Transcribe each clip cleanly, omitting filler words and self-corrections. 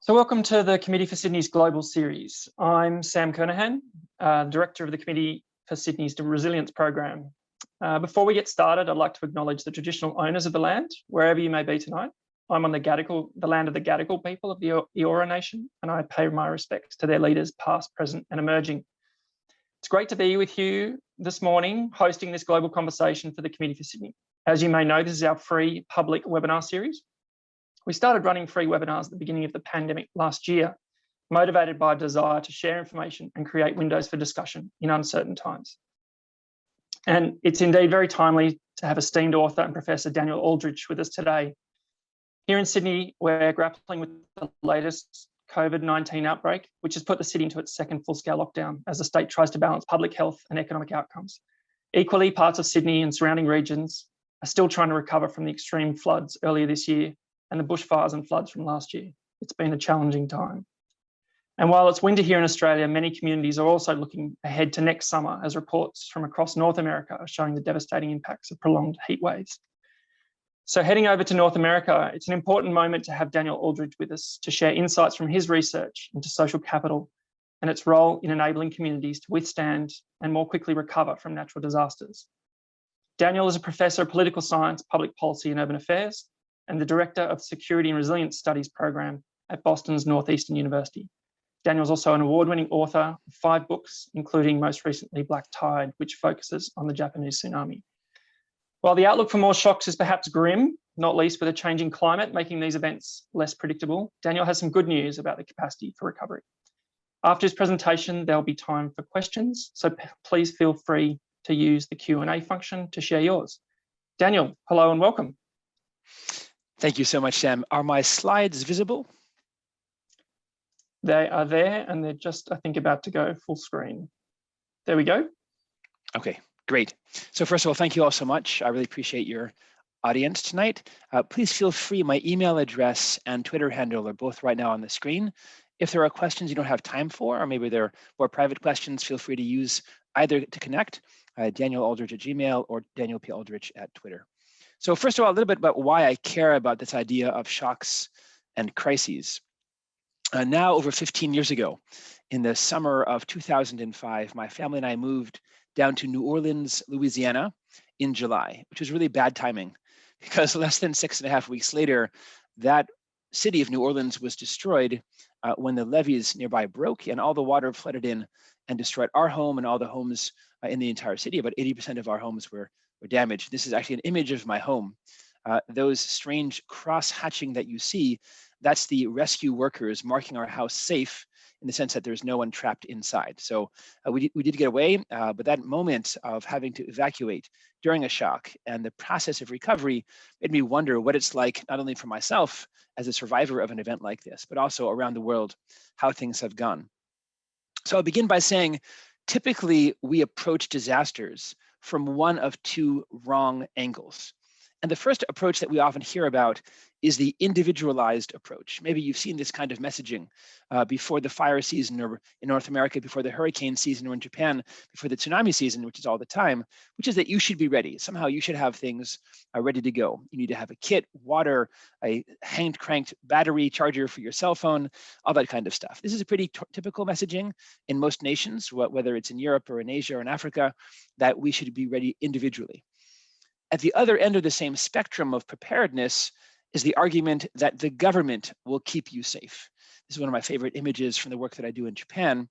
So welcome to the Committee for Sydney's Global Series. I'm Sam Kernahan, Director of the Committee for Sydney's Resilience Program. Before we get started, I'd like to acknowledge the traditional owners of the land, wherever you may be tonight. I'm on the land of the Gadigal people of the Eora Nation, and I pay my respects to their leaders, past, present, and emerging. It's great to be with you this morning, hosting this global conversation for the Committee for Sydney. As you may know, this is our free public webinar series. We started running free webinars at the beginning of the pandemic last year, motivated by a desire to share information and create windows for discussion in uncertain times. And it's indeed very timely to have esteemed author and Professor Daniel Aldrich with us today. Here in Sydney, we're grappling with the latest COVID-19 outbreak, which has put the city into its second full-scale lockdown as the state tries to balance public health and economic outcomes. Equally, parts of Sydney and surrounding regions are still trying to recover from the extreme floods earlier this year and the bushfires and floods from last year. It's been a challenging time. And while it's winter here in Australia, many communities are also looking ahead to next summer as reports from across North America are showing the devastating impacts of prolonged heat waves. So heading over to North America, it's an important moment to have Daniel Aldrich with us to share insights from his research into social capital and its role in enabling communities to withstand and more quickly recover from natural disasters. Daniel is a Professor of Political Science, Public Policy and Urban Affairs, and the Director of Security and Resilience Studies Program at Boston's Northeastern University. Daniel's also an award-winning author of 5 books, including most recently Black Tide, which focuses on the Japanese tsunami. While the outlook for more shocks is perhaps grim, not least with a changing climate making these events less predictable, Daniel has some good news about the capacity for recovery. After his presentation, there'll be time for questions, so please feel free to use the Q&A function to share yours. Daniel, hello and welcome. Thank you so much, Sam. Are my slides visible? They are there and they're just, I think, about to go full screen. There we go. Okay, great. So first of all, thank you all so much. I really appreciate your audience tonight. Please feel free, my email address and Twitter handle are both right now on the screen. If there are questions you don't have time for, or maybe they're more private questions, feel free to use either to connect, Daniel Aldrich at Gmail or Daniel P. Aldrich at Twitter. So first of all, a little bit about why I care about this idea of shocks and crises. Now, over 15 years ago, in the summer of 2005, my family and I moved down to New Orleans, Louisiana in July, which was really bad timing because less than 6.5 weeks later, that city of New Orleans was destroyed when the levees nearby broke and all the water flooded in and destroyed our home and all the homes in the entire city. About 80% of our homes were damaged. This is actually an image of my home. Those strange cross-hatching that you see, that's the rescue workers marking our house safe in the sense that there's no one trapped inside. So we did get away, but that moment of having to evacuate during a shock and the process of recovery made me wonder what it's like, not only for myself as a survivor of an event like this, but also around the world, how things have gone. So I'll begin by saying, typically we approach disasters from one of 2 wrong angles. And the first approach that we often hear about is the individualized approach. Maybe you've seen this kind of messaging before the fire season or in North America, before the hurricane season, or in Japan, before the tsunami season, which is all the time, which is that you should be ready. Somehow you should have things ready to go. You need to have a kit, water, a hand-cranked battery charger for your cell phone, all that kind of stuff. This is a pretty typical messaging in most nations, whether it's in Europe or in Asia or in Africa, that we should be ready individually. At the other end of the same spectrum of preparedness is the argument that the government will keep you safe. This is one of my favorite images from the work that I do in Japan.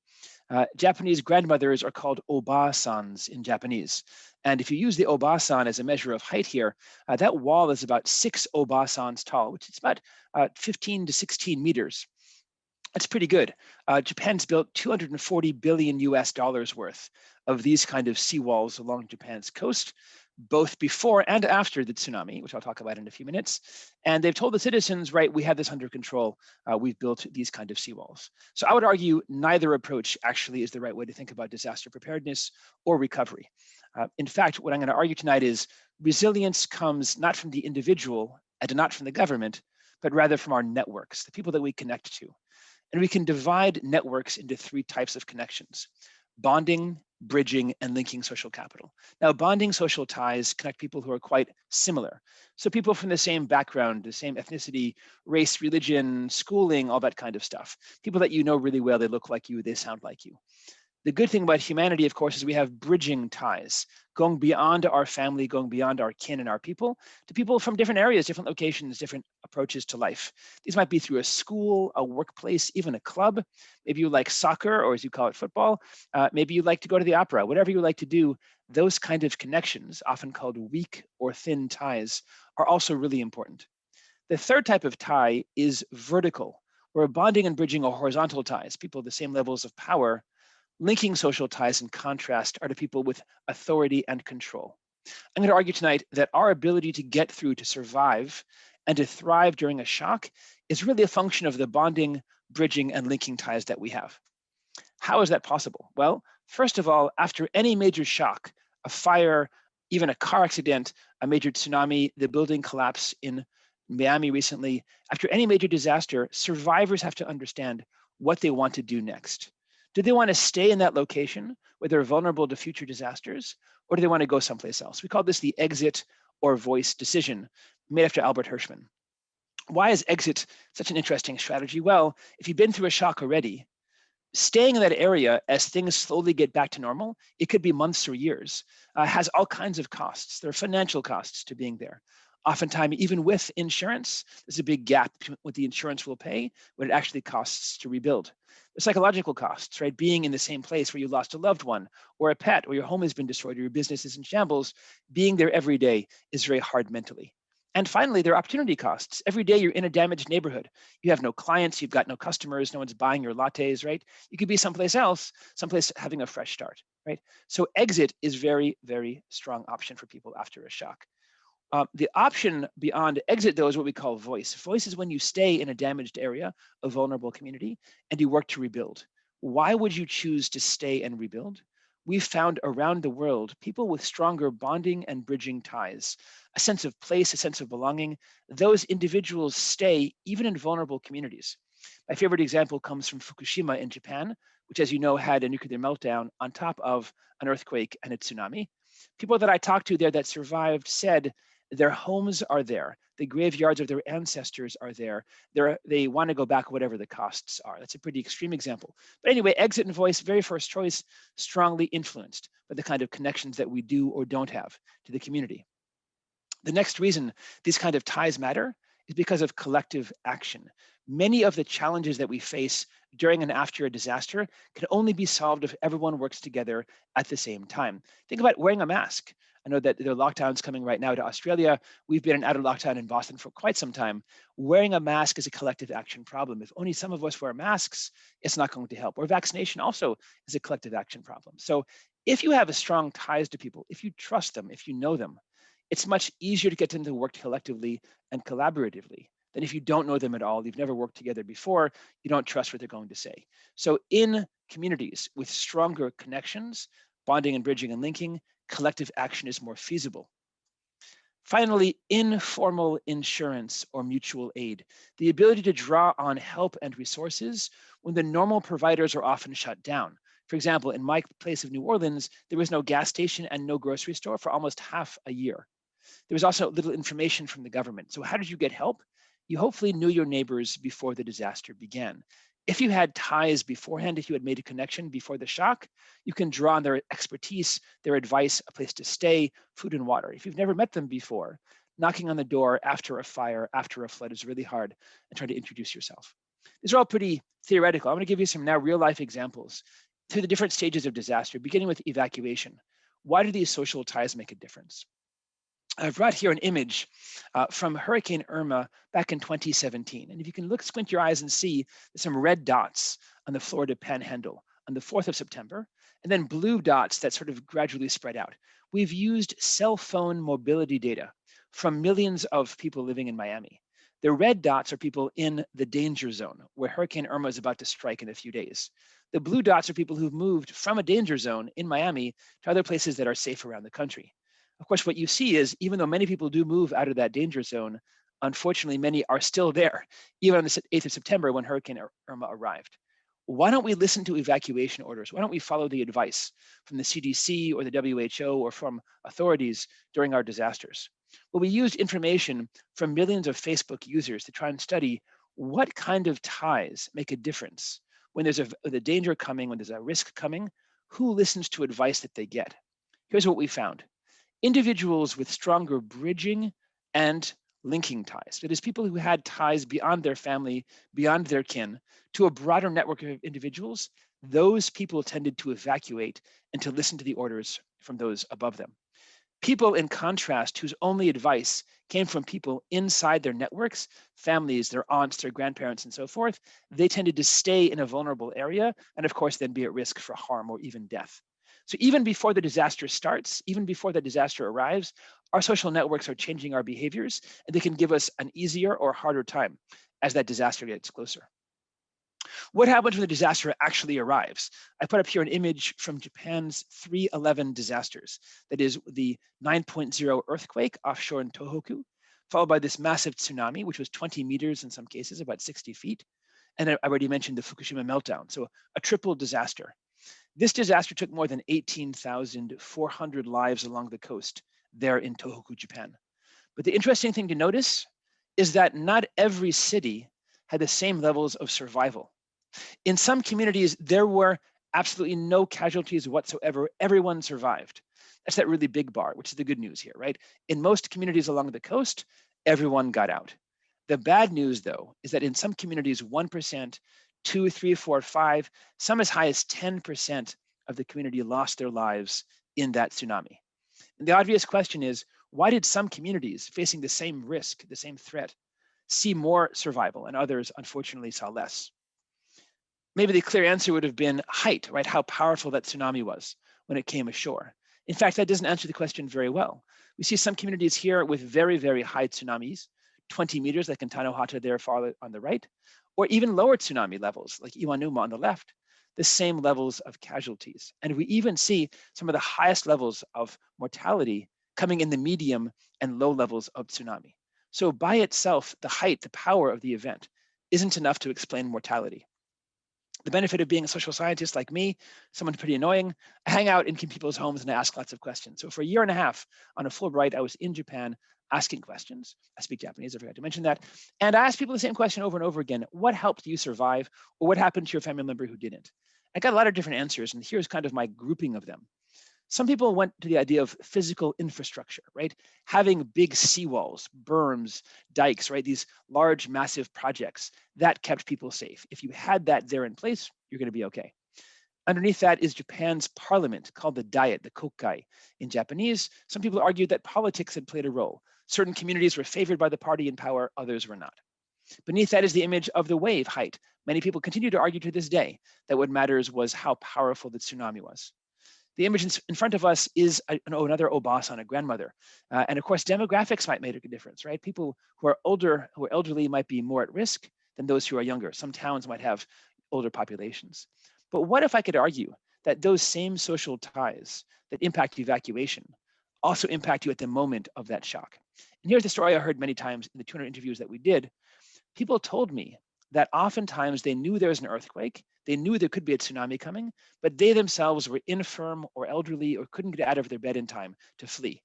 Japanese grandmothers are called oba-sans in Japanese. And if you use the oba-san as a measure of height here, that wall is about 6 oba-sans tall, which is about 15 to 16 meters. That's pretty good. Japan's built $240 billion US worth of these kind of seawalls along Japan's coast, both before and after the tsunami, which I'll talk about in a few minutes. And they've told the citizens, right, we have this under control. We've built these kind of seawalls. So I would argue neither approach actually is the right way to think about disaster preparedness or recovery. In fact, what I'm going to argue tonight is resilience comes not from the individual and not from the government, but rather from our networks, the people that we connect to. And we can divide networks into 3 types of connections: bonding, bridging, and linking social capital. Now, bonding social ties connect people who are quite similar. So people from the same background, the same ethnicity, race, religion, schooling, all that kind of stuff. People that you know really well, they look like you, they sound like you. The good thing about humanity, of course, is we have bridging ties, going beyond our family, going beyond our kin and our people, to people from different areas, different locations, different approaches to life. These might be through a school, a workplace, even a club. Maybe you like soccer, or as you call it, football. Maybe you like to go to the opera. Whatever you like to do, those kind of connections, often called weak or thin ties, are also really important. The third type of tie is vertical, where bonding and bridging are horizontal ties, people of the same levels of power. Linking social ties, in contrast, are to people with authority and control. I'm going to argue tonight that our ability to get through, to survive, and to thrive during a shock is really a function of the bonding, bridging, and linking ties that we have. How is that possible? Well, first of all, after any major shock, a fire, even a car accident, a major tsunami, the building collapse in Miami recently, after any major disaster, survivors have to understand what they want to do next. Do they want to stay in that location where they're vulnerable to future disasters, or do they want to go someplace else? We call this the exit or voice decision, made after Albert Hirschman. Why is exit such an interesting strategy? Well, if you've been through a shock already, staying in that area as things slowly get back to normal, it could be months or years, has all kinds of costs. There are financial costs to being there. Oftentimes, even with insurance, there's a big gap between what the insurance will pay, what it actually costs to rebuild. The psychological costs, right? Being in the same place where you lost a loved one or a pet, or your home has been destroyed, or your business is in shambles, being there every day is very hard mentally. And finally, there are opportunity costs. Every day you're in a damaged neighborhood. You have no clients, you've got no customers, no one's buying your lattes, right? You could be someplace else, someplace having a fresh start, right? So exit is very, very strong option for people after a shock. The option beyond exit, though, is what we call voice. Voice is when you stay in a damaged area, a vulnerable community, and you work to rebuild. Why would you choose to stay and rebuild? We've found around the world people with stronger bonding and bridging ties, a sense of place, a sense of belonging. Those individuals stay even in vulnerable communities. My favorite example comes from Fukushima in Japan, which, as you know, had a nuclear meltdown on top of an earthquake and a tsunami. People that I talked to there that survived said their homes are there. The graveyards of their ancestors are there. They want to go back, whatever the costs are. That's a pretty extreme example. But anyway, exit and voice, very first choice, strongly influenced by the kind of connections that we do or don't have to the community. The next reason these kind of ties matter is because of collective action. Many of the challenges that we face during and after a disaster can only be solved if everyone works together at the same time. Think about wearing a mask. I know that there are lockdowns coming right now to Australia. We've been in outer lockdown in Boston for quite some time. Wearing a mask is a collective action problem. If only some of us wear masks, it's not going to help. Or vaccination also is a collective action problem. So if you have a strong ties to people, if you trust them, if you know them, it's much easier to get them to work collectively and collaboratively than if you don't know them at all, you've never worked together before, you don't trust what they're going to say. So in communities with stronger connections, bonding and bridging and linking, collective action is more feasible. Finally, informal insurance or mutual aid, the ability to draw on help and resources when the normal providers are often shut down. For example, in my place of New Orleans, there was no gas station and no grocery store for almost half a year. There was also little information from the government. So how did you get help? You hopefully knew your neighbors before the disaster began. If you had ties beforehand, if you had made a connection before the shock, you can draw on their expertise, their advice, a place to stay, food and water. If you've never met them before, knocking on the door after a fire, after a flood is really hard, and trying to introduce yourself. These are all pretty theoretical. I'm going to give you some now real life examples through the different stages of disaster, beginning with evacuation. Why do these social ties make a difference? I've brought here an image from Hurricane Irma back in 2017. And if you can look, squint your eyes and see there's some red dots on the Florida Panhandle on the 4th of September, and then blue dots that sort of gradually spread out. We've used cell phone mobility data from millions of people living in Miami. The red dots are people in the danger zone where Hurricane Irma is about to strike in a few days. The blue dots are people who've moved from a danger zone in Miami to other places that are safe around the country. Of course, what you see is even though many people do move out of that danger zone, unfortunately, many are still there, even on the 8th of September when Hurricane Irma arrived. why don't we listen to evacuation orders? Why don't we follow the advice from the CDC or the WHO or from authorities during our disasters? Well, we used information from millions of Facebook users to try and study what kind of ties make a difference when there's a danger coming, when there's a risk coming, who listens to advice that they get. Here's what we found. Individuals with stronger bridging and linking ties. That is, people who had ties beyond their family, beyond their kin, to a broader network of individuals, those people tended to evacuate and to listen to the orders from those above them. People, in contrast, whose only advice came from people inside their networks, families, their aunts, their grandparents, and so forth, they tended to stay in a vulnerable area and, of course, then be at risk for harm or even death. So even before the disaster starts, even before the disaster arrives, our social networks are changing our behaviors, and they can give us an easier or harder time as that disaster gets closer. What happens when the disaster actually arrives? I put up here an image from Japan's 3/11 disasters. That is the 9.0 earthquake offshore in Tohoku, followed by this massive tsunami, which was 20 meters in some cases, about 60 feet. And I already mentioned the Fukushima meltdown, so a triple disaster. This disaster took more than 18,400 lives along the coast there in Tohoku, Japan. But the interesting thing to notice is that not every city had the same levels of survival. In some communities, there were absolutely no casualties whatsoever. Everyone survived. That's that really big bar, which is the good news here, right? In most communities along the coast, everyone got out. The bad news, though, is that in some communities, 1%, 2, 3, 4, 5, some as high as 10% of the community lost their lives in that tsunami. And the obvious question is, why did some communities facing the same risk, the same threat, see more survival and others unfortunately saw less? Maybe the clear answer would have been height, right? How powerful that tsunami was when it came ashore. In fact, that doesn't answer the question very well. We see some communities here with very, very high tsunamis, 20 meters like in Tanohata there far on the right, or even lower tsunami levels like Iwanuma on the left, the same levels of casualties. And we even see some of the highest levels of mortality coming in the medium and low levels of tsunami. So by itself, the height, the power of the event isn't enough to explain mortality. The benefit of being a social scientist like me, someone pretty annoying, I hang out in people's homes and I ask lots of questions. So for a year and a half on a Fulbright, I was in Japan asking questions. I speak Japanese, I forgot to mention that. And I asked people the same question over and over again. What helped you survive? Or what happened to your family member who didn't? I got a lot of different answers, and here's kind of my grouping of them. Some people went to the idea of physical infrastructure, right? Having big seawalls, berms, dikes, right? These large, massive projects that kept people safe. If you had that there in place, you're going to be okay. Underneath that is Japan's parliament, called the Diet, the Kokai in Japanese. Some people argued that politics had played a role. Certain communities were favored by the party in power, others were not. Beneath that is the image of the wave height. Many people continue to argue to this day that what matters was how powerful the tsunami was. The image in front of us is another obasan, a grandmother. And of course, demographics might make a difference, right? People who are older, who are elderly might be more at risk than those who are younger. Some towns might have older populations. But what if I could argue that those same social ties that impact evacuation also impact you at the moment of that shock? And here's the story I heard many times in the 200 interviews that we did. People told me that oftentimes they knew there was an earthquake, they knew there could be a tsunami coming, but they themselves were infirm or elderly or couldn't get out of their bed in time to flee.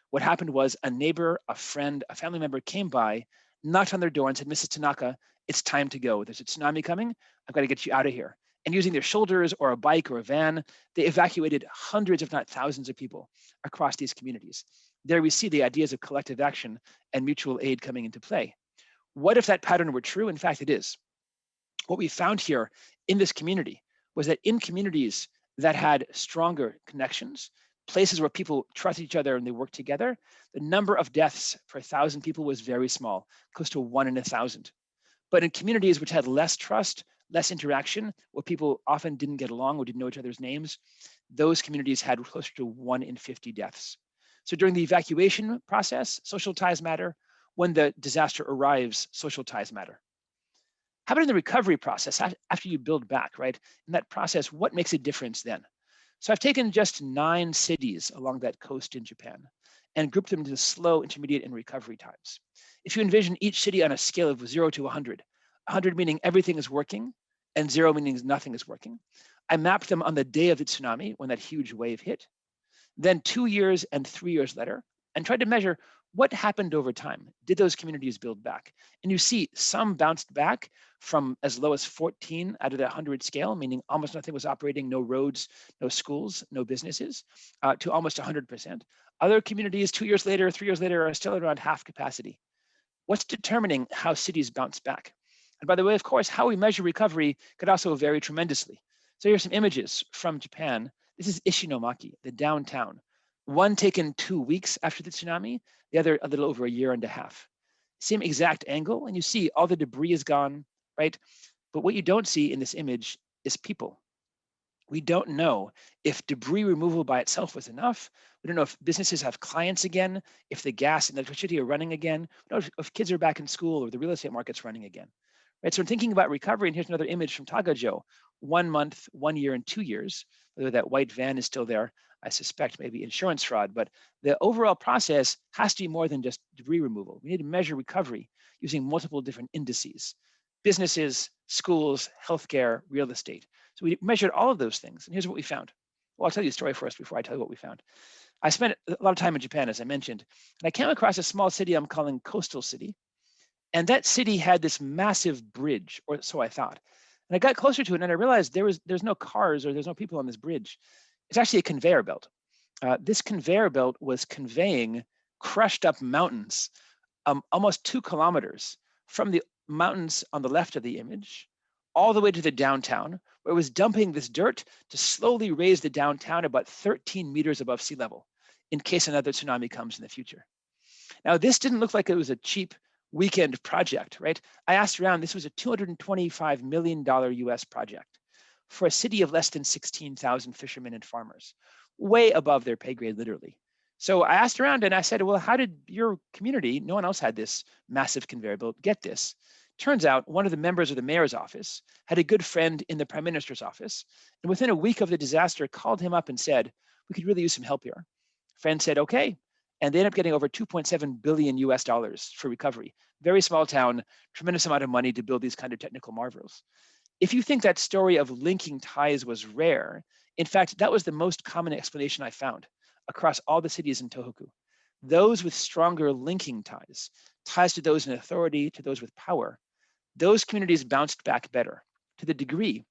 What happened was a neighbor, a friend, a family member came by, knocked on their door and said, Mrs. Tanaka, it's time to go. There's a tsunami coming. I've got to get you out of here. And using their shoulders or a bike or a van, they evacuated hundreds, if not thousands of people across these communities. There we see the ideas of collective action and mutual aid coming into play. What if that pattern were true? In fact, it is. What we found here in this community was that in communities that had stronger connections, places where people trust each other and they work together, the number of deaths per 1,000 people was very small, close to 1 in 1,000. But in communities which had less trust, less interaction, where people often didn't get along or didn't know each other's names, those communities had closer to 1 in 50 deaths. So during the evacuation process, social ties matter. When the disaster arrives, social ties matter. How about in the recovery process, after you build back, right? In that process, what makes a difference then? So I've taken just 9 cities along that coast in Japan and grouped them into slow, intermediate, and recovery times. If you envision each city on a scale of 0 to 100, 100 meaning everything is working, and 0 meaning nothing is working. I mapped them on the day of the tsunami when that huge wave hit, then 2 years and 3 years later, and tried to measure what happened over time. Did those communities build back? And you see some bounced back from as low as 14 out of the 100 scale, meaning almost nothing was operating, no roads, no schools, no businesses, to almost 100%. Other communities 2 years later, 3 years later, are still around half capacity. What's determining how cities bounce back? And by the way, of course, how we measure recovery could also vary tremendously. So here's some images from Japan. This is Ishinomaki, the downtown. One taken 2 weeks after the tsunami, the other a little over a year and a half. Same exact angle, and you see all the debris is gone, right? But what you don't see in this image is people. We don't know if debris removal by itself was enough. We don't know if businesses have clients again, if the gas and electricity are running again. We don't know if kids are back in school or the real estate market's running again. Right, so in thinking about recovery, and here's another image from Tagajo, 1 month, 1 year, and 2 years. Whether that white van is still there, I suspect maybe insurance fraud, but the overall process has to be more than just debris removal. We need to measure recovery using multiple different indices: businesses, schools, healthcare, real estate. So we measured all of those things, and here's what we found. Well, I'll tell you a story first before I tell you what we found. I spent a lot of time in Japan, as I mentioned, and I came across a small city I'm calling Coastal City. And that city had this massive bridge, or so I thought. And I got closer to it and I realized there's no cars or there's no people on this bridge. It's actually a conveyor belt. This conveyor belt was conveying crushed up mountains, almost 2 kilometers from the mountains on the left of the image, all the way to the downtown, where it was dumping this dirt to slowly raise the downtown about 13 meters above sea level in case another tsunami comes in the future. Now, this didn't look like it was a cheap weekend project, right? I asked around, this was a $225 million US project for a city of less than 16,000 fishermen and farmers, way above their pay grade, literally. So I asked around and I said, well, how did your community, no one else had this massive conveyor belt, get this? Turns out one of the members of the mayor's office had a good friend in the prime minister's office, and within a week of the disaster called him up and said, we could really use some help here. Friend said, okay. And they ended up getting over 2.7 billion US dollars for recovery. Very small town, tremendous amount of money to build these kind of technical marvels. If you think that story of linking ties was rare, in fact, that was the most common explanation I found across all the cities in Tohoku. Those with stronger linking ties, ties to those in authority, to those with power, those communities bounced back better, to the degree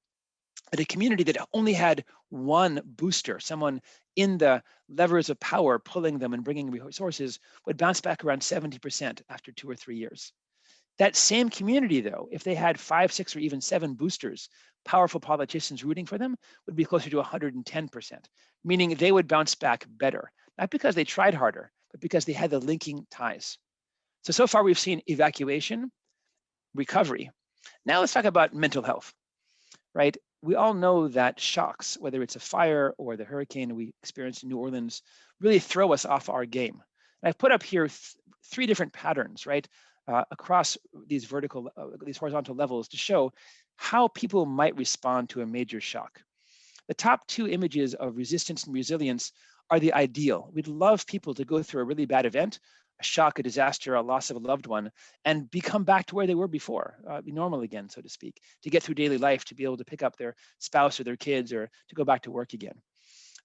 that a community that only had one booster, someone in the levers of power pulling them and bringing resources, would bounce back around 70% after 2 or 3 years. That same community, though, if they had 5, 6, or even 7 boosters, powerful politicians rooting for them, would be closer to 110%, meaning they would bounce back better, not because they tried harder, but because they had the linking ties. So far we've seen evacuation, recovery. Now let's talk about mental health, right? We all know that shocks, whether it's a fire or the hurricane we experienced in New Orleans, really throw us off our game. And I've put up here 3 different patterns, right, across these horizontal levels to show how people might respond to a major shock. The top 2 images of resistance and resilience are the ideal. We'd love people to go through a really bad event, a shock, a disaster, a loss of a loved one, and come back to where they were before, be normal again, so to speak, to get through daily life, to be able to pick up their spouse or their kids, or to go back to work again.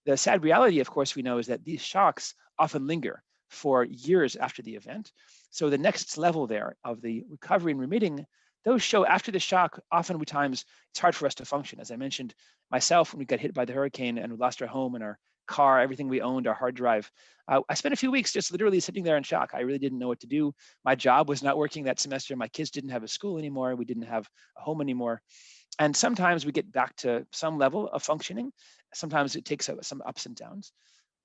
The sad reality, of course, we know is that these shocks often linger for years after the event. So the next level there of the recovery and remitting, those show after the shock, oftentimes it's hard for us to function. As I mentioned myself, when we got hit by the hurricane and we lost our home and our car, everything we owned, our hard drive. I spent a few weeks just literally sitting there in shock. I really didn't know what to do. My job was not working that semester. My kids didn't have a school anymore. We didn't have a home anymore. And sometimes we get back to some level of functioning. Sometimes it takes some ups and downs.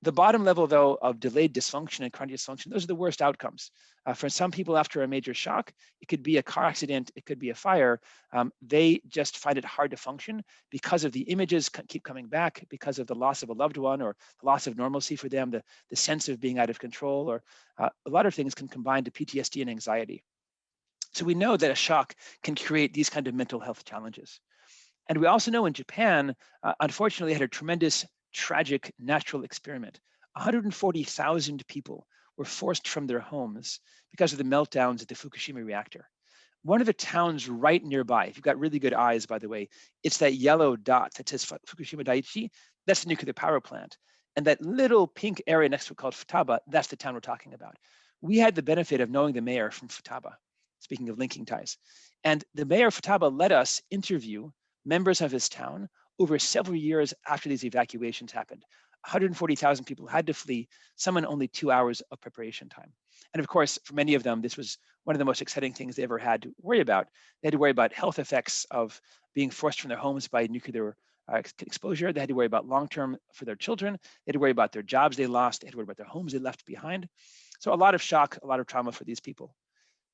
The bottom level, though, of delayed dysfunction and chronic dysfunction, those are the worst outcomes. For some people after a major shock, it could be a car accident, it could be a fire. They just find it hard to function because of the images keep coming back, because of the loss of a loved one or the loss of normalcy for them, the sense of being out of control, or a lot of things can combine to PTSD and anxiety. So we know that a shock can create these kind of mental health challenges. And we also know in Japan, unfortunately, had a tremendous tragic natural experiment. 140,000 people were forced from their homes because of the meltdowns at the Fukushima reactor. One of the towns right nearby, if you've got really good eyes, by the way, it's that yellow dot that says Fukushima Daiichi. That's the nuclear power plant. And that little pink area next to it called Futaba, that's the town we're talking about. We had the benefit of knowing the mayor from Futaba, speaking of linking ties. And the mayor of Futaba let us interview members of his town over several years after these evacuations happened. 140,000 people had to flee, some in only 2 hours of preparation time. And of course, for many of them, this was one of the most exciting things they ever had to worry about. They had to worry about health effects of being forced from their homes by nuclear exposure. They had to worry about long-term for their children. They had to worry about their jobs they lost. They had to worry about their homes they left behind. So a lot of shock, a lot of trauma for these people.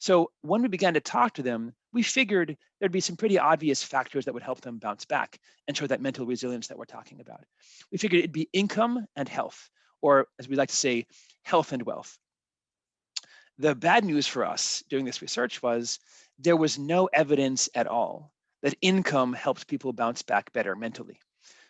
So when we began to talk to them, we figured there'd be some pretty obvious factors that would help them bounce back and show that mental resilience that we're talking about. We figured it'd be income and health, or as we like to say, health and wealth. The bad news for us doing this research was there was no evidence at all that income helped people bounce back better mentally.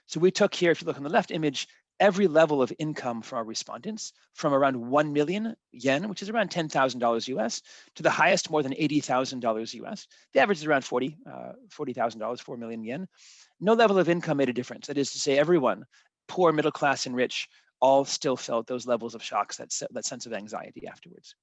So we took here, if you look on the left image, every level of income from our respondents, from around 1 million yen, which is around $10,000 US, to the highest, more than $80,000 US. The average is around $40,000, 4 million yen. No level of income made a difference. That is to say, everyone, poor, middle class, and rich, all still felt those levels of shocks, that sense of anxiety afterwards.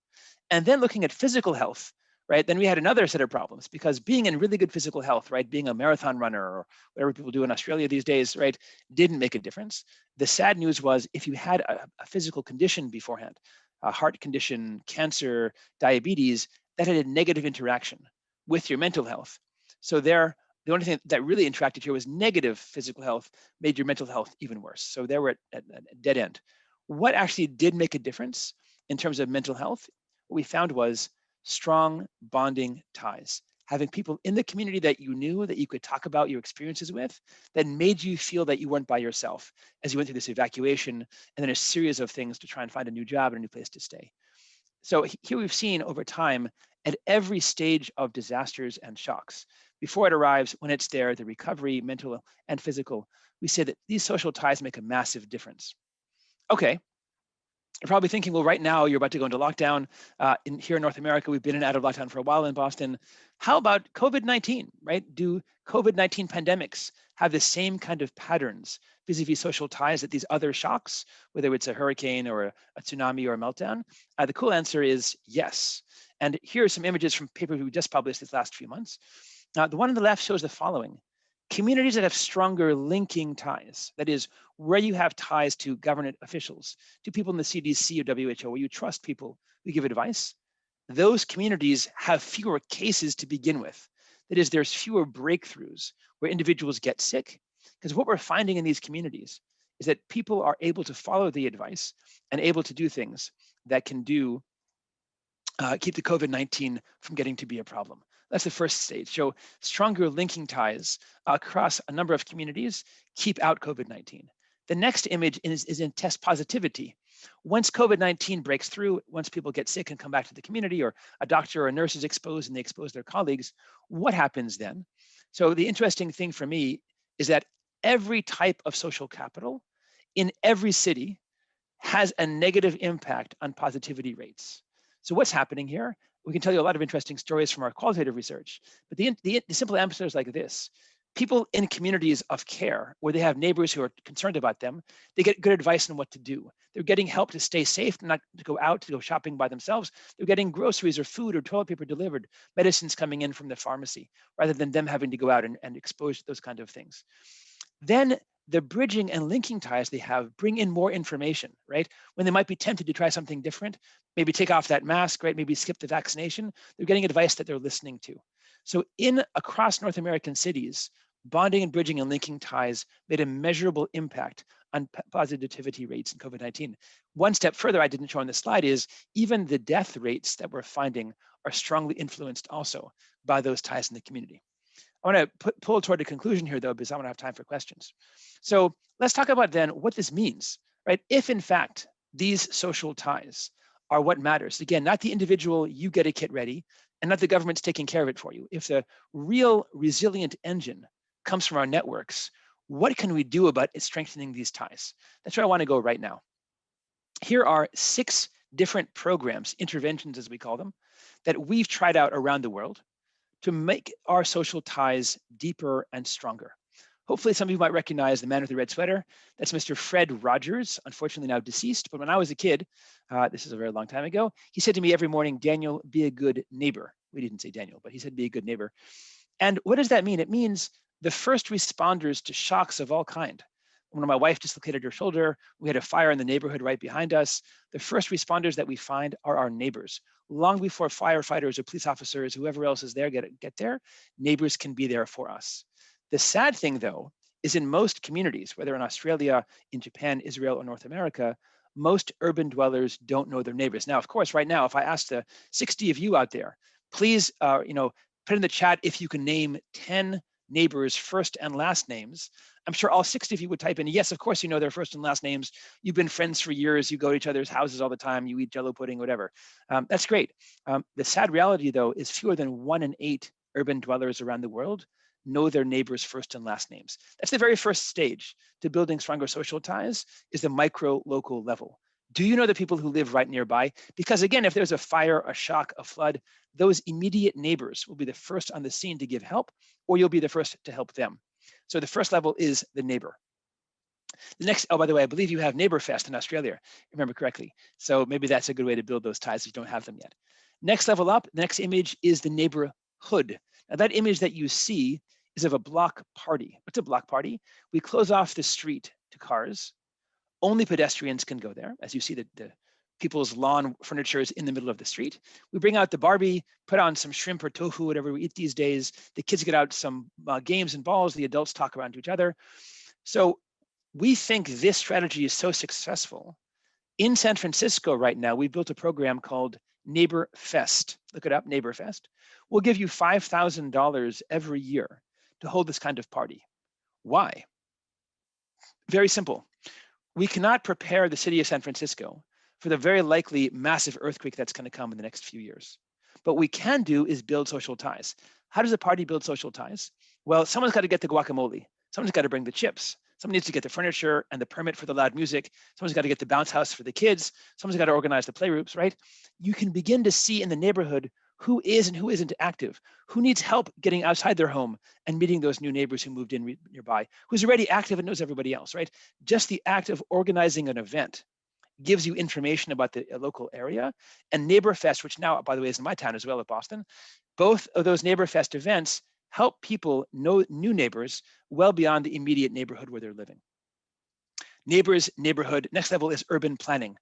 And then looking at physical health, right, then we had another set of problems, because being in really good physical health, right, being a marathon runner or whatever people do in Australia these days, right, didn't make a difference. The sad news was if you had a physical condition beforehand, a heart condition, cancer, diabetes, that had a negative interaction with your mental health. So there, the only thing that really interacted here was negative physical health made your mental health even worse. So there we're at a dead end. What actually did make a difference in terms of mental health, what we found was strong bonding ties, having people in the community that you knew, that you could talk about your experiences with, that made you feel that you weren't by yourself as you went through this evacuation and then a series of things to try and find a new job and a new place to stay. So here we've seen over time at every stage of disasters and shocks, before it arrives, when it's there, the recovery, mental and physical, we say that these social ties make a massive difference. Okay. You're probably thinking, well, right now you're about to go into lockdown. Here in North America, we've been in and out of lockdown for a while in Boston. How about COVID-19, right? Do COVID-19 pandemics have the same kind of patterns vis-a-vis social ties that these other shocks, whether it's a hurricane or a tsunami or a meltdown? The cool answer is yes. And here are some images from papers we just published these last few months. The one on the left shows the following. Communities that have stronger linking ties, that is, where you have ties to government officials, to people in the CDC or WHO, where you trust people who give advice, those communities have fewer cases to begin with. That is, there's fewer breakthroughs where individuals get sick, because what we're finding in these communities is that people are able to follow the advice and able to do things that can do keep the COVID-19 from getting to be a problem. That's the first stage. So stronger linking ties across a number of communities keep out COVID-19. The next image is in test positivity. Once COVID-19 breaks through, once people get sick and come back to the community, or a doctor or a nurse is exposed and they expose their colleagues, what happens then? So the interesting thing for me is that every type of social capital in every city has a negative impact on positivity rates. So what's happening here? We can tell you a lot of interesting stories from our qualitative research, but the simple answer is like this. People in communities of care, where they have neighbors who are concerned about them, they get good advice on what to do. They're getting help to stay safe, not to go out, to go shopping by themselves. They're getting groceries or food or toilet paper delivered, medicines coming in from the pharmacy, rather than them having to go out and expose to those kind of things. Then the bridging and linking ties they have bring in more information, right? When they might be tempted to try something different, maybe take off that mask, right? Maybe skip the vaccination, they're getting advice that they're listening to. So across North American cities, bonding and bridging and linking ties made a measurable impact on positivity rates in COVID-19. One step further I didn't show on this slide is even the death rates that we're finding are strongly influenced also by those ties in the community. I want to pull toward a conclusion here, though, because I want to have time for questions. So let's talk about then what this means, right? If in fact these social ties are what matters, again, not the individual, you get a kit ready, and not the government's taking care of it for you. If the real resilient engine comes from our networks, what can we do about strengthening these ties? That's where I want to go right now. Here are 6 different programs, interventions as we call them, that we've tried out around the world to make our social ties deeper and stronger. Hopefully some of you might recognize the man with the red sweater. That's Mr. Fred Rogers, unfortunately now deceased, but when I was a kid, this is a very long time ago, he said to me every morning, "Daniel, be a good neighbor." We didn't say Daniel, but he said, "Be a good neighbor." And what does that mean? It means the first responders to shocks of all kind. When my wife dislocated her shoulder, we had a fire in the neighborhood right behind us. The first responders that we find are our neighbors. Long before firefighters or police officers, whoever else is there, get there, neighbors can be there for us. The sad thing, though, is in most communities, whether in Australia, in Japan, Israel, or North America, most urban dwellers don't know their neighbors. Now, of course, right now, if I asked the 60 of you out there, please, put in the chat if you can name 10 neighbors' first and last names. I'm sure all 60 of you would type in, yes, of course you know their first and last names. You've been friends for years. You go to each other's houses all the time. You eat Jello pudding, whatever. That's great. The sad reality, though, is fewer than 1 in 8 urban dwellers around the world know their neighbors' first and last names. That's the very first stage to building stronger social ties, is the micro local level. Do you know the people who live right nearby? Because again, if there's a fire, a shock, a flood, those immediate neighbors will be the first on the scene to give help, or you'll be the first to help them. So the first level is the neighbor. The next, oh, by the way, I believe you have Neighbor Fest in Australia, if I remember correctly. So maybe that's a good way to build those ties if you don't have them yet. Next level up, the next image is the neighborhood. Now that image that you see is of a block party. What's a block party? We close off the street to cars. Only pedestrians can go there. As you see, the people's lawn furniture is in the middle of the street. We bring out the Barbie, put on some shrimp or tofu, whatever we eat these days. The kids get out some games and balls. The adults talk around to each other. So we think this strategy is so successful. In San Francisco right now, we built a program called Neighbor Fest. Look it up, Neighbor Fest. We'll give you $5,000 every year to hold this kind of party. Why? Very simple. We cannot prepare the city of San Francisco for the very likely massive earthquake that's going to come in the next few years. But what we can do is build social ties. How does a party build social ties? Well, someone's got to get the guacamole. Someone's got to bring the chips. Someone needs to get the furniture and the permit for the loud music. Someone's got to get the bounce house for the kids. Someone's got to organize the playrooms, right? You can begin to see in the neighborhood who is and who isn't active, who needs help getting outside their home and meeting those new neighbors who moved in nearby, who's already active and knows everybody else, right? Just the act of organizing an event gives you information about the local area. And Neighbor Fest, which now, by the way, is in my town as well, at Boston, both of those Neighbor Fest events help people know new neighbors well beyond the immediate neighborhood where they're living. Neighbors, neighborhood, next level is urban planning.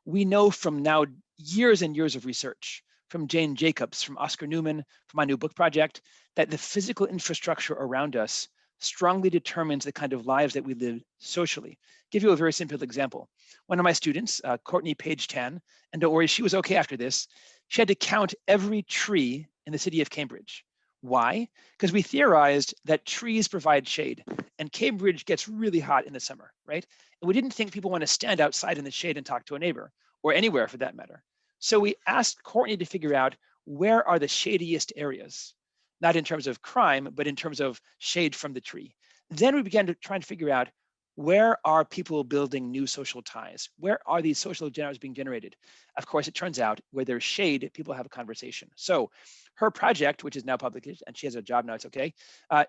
We know from now years and years of research, from Jane Jacobs, from Oscar Newman, from my new book project, that the physical infrastructure around us strongly determines the kind of lives that we live socially. Give you a very simple example. One of my students, Courtney Page Tan, and don't worry, she was okay after this, she had to count every tree in the city of Cambridge. Why? Because we theorized that trees provide shade, and Cambridge gets really hot in the summer, right? And we didn't think people want to stand outside in the shade and talk to a neighbor, or anywhere for that matter. So we asked Courtney to figure out where are the shadiest areas, not in terms of crime, but in terms of shade from the tree. Then we began to try and figure out where are people building new social ties? Where are these social networks being generated? Of course, it turns out where there's shade, people have a conversation. So her project, which is now public, and she has a job now, it's okay.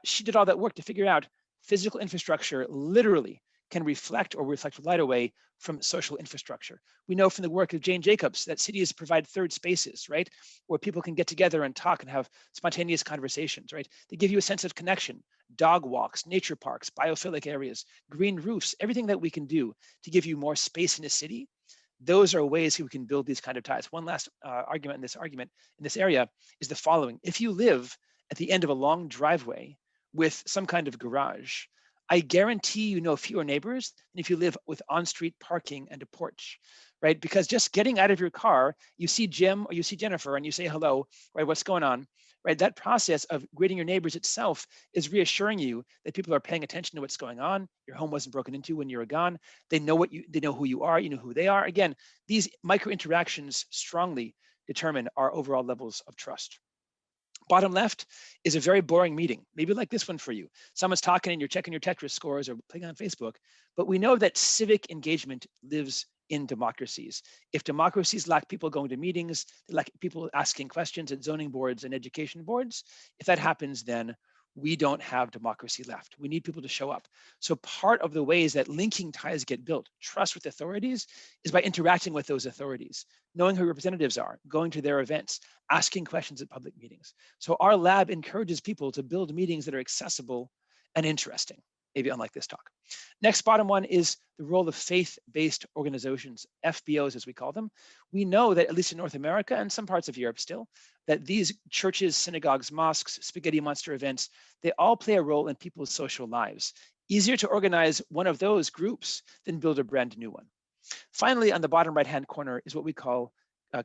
She did all that work to figure out physical infrastructure literally can reflect light away from social infrastructure. We know from the work of Jane Jacobs that cities provide third spaces, right? Where people can get together and talk and have spontaneous conversations, right? They give you a sense of connection, dog walks, nature parks, biophilic areas, green roofs, everything that we can do to give you more space in a city. Those are ways we can build these kind of ties. One last argument in this area is the following. If you live at the end of a long driveway with some kind of garage, I guarantee you know fewer neighbors than if you live with on-street parking and a porch, right? Because just getting out of your car, you see Jim or you see Jennifer and you say hello, right? What's going on, right? That process of greeting your neighbors itself is reassuring you that people are paying attention to what's going on. Your home wasn't broken into when you were gone. They know who you are, you know who they are. Again, these micro interactions strongly determine our overall levels of trust. Bottom left is a very boring meeting, maybe like this one for you. Someone's talking and you're checking your Tetris scores or playing on Facebook, but we know that civic engagement lives in democracies. If democracies lack people going to meetings, they lack people asking questions at zoning boards and education boards, if that happens, then we don't have democracy left. We need people to show up. So part of the ways that linking ties get built, trust with authorities, is by interacting with those authorities, knowing who representatives are, going to their events, asking questions at public meetings. So our lab encourages people to build meetings that are accessible and interesting, maybe unlike this talk. Next, bottom one is the role of faith-based organizations, FBOs as we call them. We know that at least in North America and some parts of Europe still, that these churches, synagogues, mosques, spaghetti monster events, they all play a role in people's social lives. Easier to organize one of those groups than build a brand new one. Finally, on the bottom right-hand corner is what we call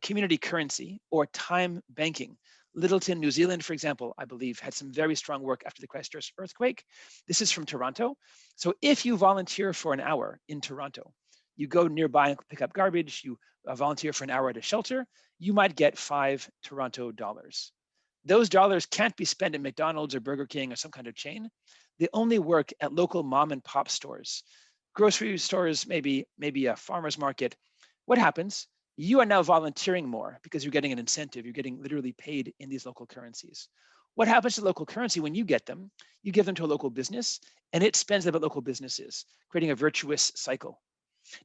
community currency or time banking. Lyttelton, New Zealand, for example, I believe, had some very strong work after the Christchurch earthquake. This is from Toronto. So if you volunteer for an hour in Toronto, you go nearby and pick up garbage, you volunteer for an hour at a shelter, you might get 5 Toronto dollars. Those dollars can't be spent at McDonald's or Burger King or some kind of chain. They only work at local mom and pop stores, grocery stores, maybe a farmer's market. What happens? You are now volunteering more because you're getting an incentive. You're getting literally paid in these local currencies. What happens to local currency when you get them? You give them to a local business and it spends them at local businesses, creating a virtuous cycle.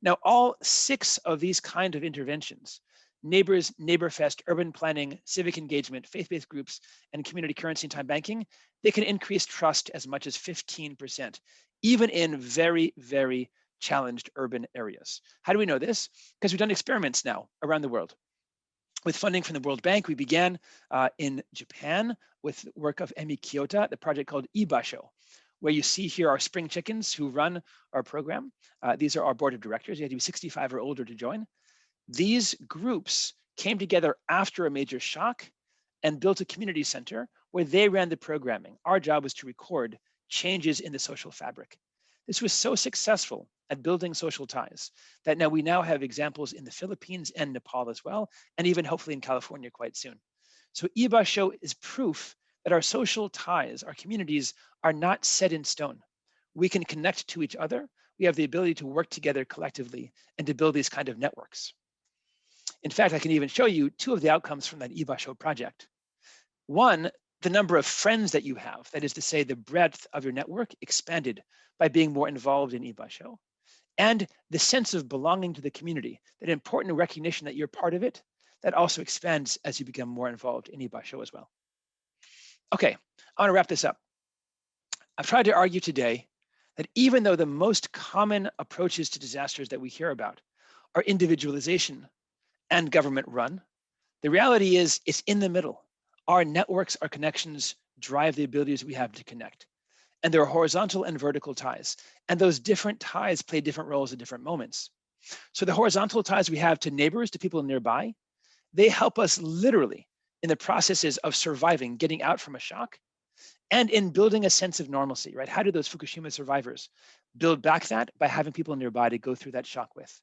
Now, all 6 of these kind of interventions, neighbors, NeighborFest, urban planning, civic engagement, faith-based groups, and community currency and time banking, they can increase trust as much as 15%, even in very, very challenged urban areas. How do we know this? Because we've done experiments now around the world. With funding from the World Bank, we began in Japan with work of Emi Kiyota, the project called Ibasho, where you see here our spring chickens who run our program. These are our board of directors. You have to be 65 or older to join. These groups came together after a major shock and built a community center where they ran the programming. Our job was to record changes in the social fabric. This was so successful at building social ties that we now have examples in the Philippines and Nepal as well, and even hopefully in California quite soon. So Ibasho is proof that our social ties, our communities, are not set in stone. We can connect to each other. We have the ability to work together collectively and to build these kind of networks. In fact, I can even show you 2 of the outcomes from that Ibasho project. One, the number of friends that you have, that is to say, the breadth of your network expanded by being more involved in Ibasho. And the sense of belonging to the community, that important recognition that you're part of it, that also expands as you become more involved in Ibasho as well. Okay, I want to wrap this up. I've tried to argue today that even though the most common approaches to disasters that we hear about are individualization and government run, the reality is it's in the middle. Our networks, our connections drive the abilities we have to connect. And there are horizontal and vertical ties. And those different ties play different roles at different moments. So the horizontal ties we have to neighbors, to people nearby, they help us literally in the processes of surviving, getting out from a shock, and in building a sense of normalcy, right? How do those Fukushima survivors build back that? By having people nearby to go through that shock with.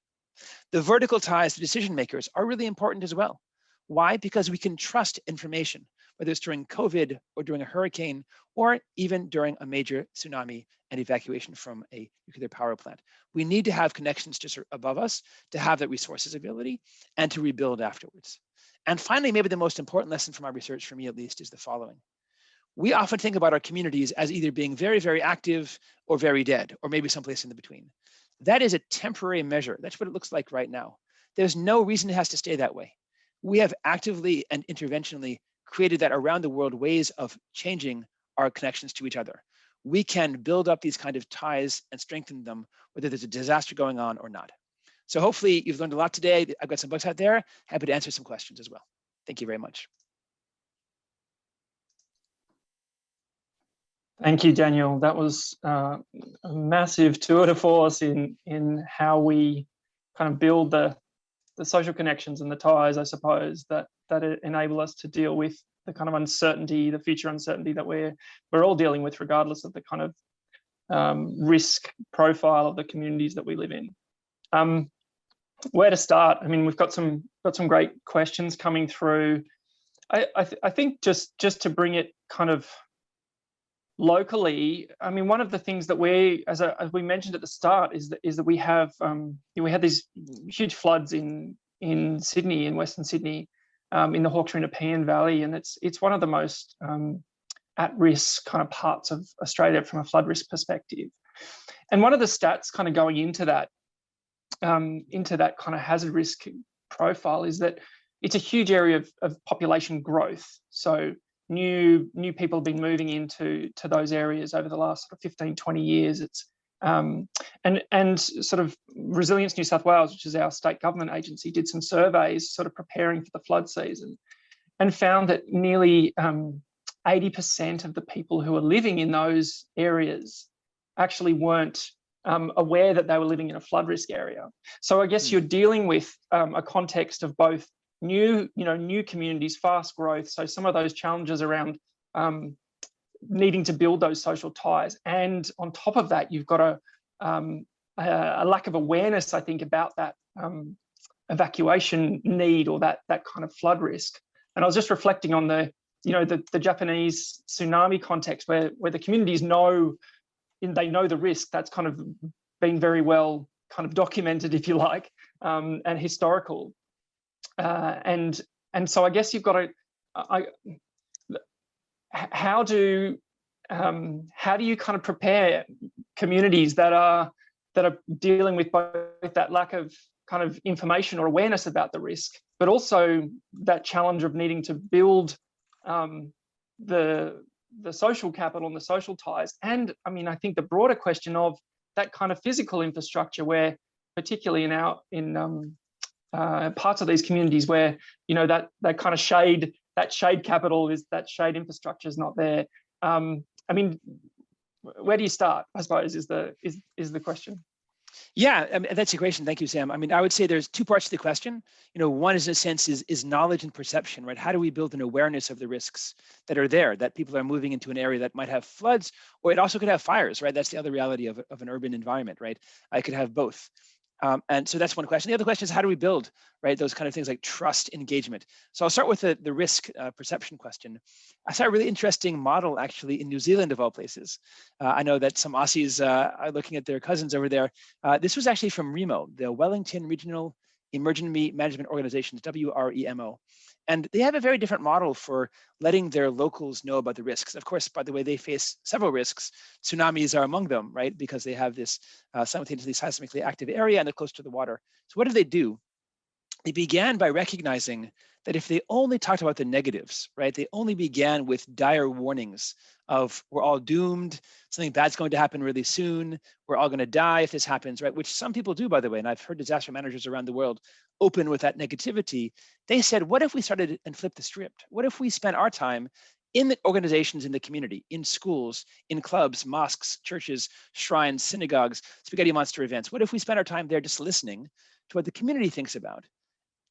The vertical ties to decision makers are really important as well. Why? Because we can trust information, whether it's during COVID or during a hurricane, or even during a major tsunami and evacuation from a nuclear power plant. We need to have connections just above us to have that resources ability and to rebuild afterwards. And finally, maybe the most important lesson from our research, for me at least, is the following. We often think about our communities as either being very, very active or very dead, or maybe someplace in the between. That is a temporary measure. That's what it looks like right now. There's no reason it has to stay that way. We have actively and interventionally created that around the world ways of changing our connections to each other. We can build up these kind of ties and strengthen them, whether there's a disaster going on or not. So hopefully you've learned a lot today. I've got some books out there. Happy to answer some questions as well. Thank you very much. Thank you, Daniel. That was a massive tour de force in how we kind of build the social connections and the ties, I suppose, that enable us to deal with the kind of uncertainty, the future uncertainty that we're all dealing with, regardless of the kind of risk profile of the communities that we live in. Where to start? I mean, we've got some great questions coming through. I think just to bring it kind of locally, I mean, one of the things that we, as we mentioned at the start, is that we have we had these huge floods in Sydney, in Western Sydney, in the Hawkesbury Nepean Valley, and it's one of the most at-risk kind of parts of Australia from a flood risk perspective. And one of the stats kind of going into that kind of hazard risk profile is that it's a huge area of population growth. So new people have been moving into those areas over the last sort of 15, 20 years. It's and sort of Resilience New South Wales, which is our state government agency, did some surveys sort of preparing for the flood season, and found that nearly 80% of the people who are living in those areas actually weren't aware that they were living in a flood risk area. So I guess you're dealing with a context of both new communities, fast growth. So some of those challenges around needing to build those social ties, and on top of that, you've got a lack of awareness, I think, about that evacuation need or that kind of flood risk. And I was just reflecting on the Japanese tsunami context, where the communities know the risk. That's kind of been very well kind of documented, if you like, and historical. And so I guess you've got to, how do you kind of prepare communities that are dealing with both that lack of kind of information or awareness about the risk, but also that challenge of needing to build the social capital and the social ties. And I mean, I think the broader question of that kind of physical infrastructure, where particularly in parts of these communities where that kind of shade capital is, that shade infrastructure is not there. I mean, where do you start, I suppose, is the question. Yeah, I mean, that's a question. Thank you, Sam. I mean, I would say there's two parts to the question. One is, in a sense, is knowledge and perception, right? How do we build an awareness of the risks that are there, that people are moving into an area that might have floods, or it also could have fires, right? That's the other reality of an urban environment, right? I could have both. And so that's one question. The other question is, how do we build, right, those kind of things like trust, engagement? So I'll start with the risk perception question. I saw a really interesting model actually in New Zealand, of all places. I know that some Aussies are looking at their cousins over there. This was actually from REMO, the Wellington Regional Emergency Management Organizations, WREMO. And they have a very different model for letting their locals know about the risks. Of course, by the way, they face several risks. Tsunamis are among them, right? Because they have this simultaneously seismically active area and they're close to the water. So what did? They began by recognizing that if they only talked about the negatives, right? They only began with dire warnings of, we're all doomed, something bad's going to happen really soon, we're all going to die if this happens, right? Which some people do, by the way, and I've heard disaster managers around the world open with that negativity. They said, what if we started and flipped the script? What if we spent our time in the organizations in the community, in schools, in clubs, mosques, churches, shrines, synagogues, spaghetti monster events? What if we spent our time there just listening to what the community thinks about?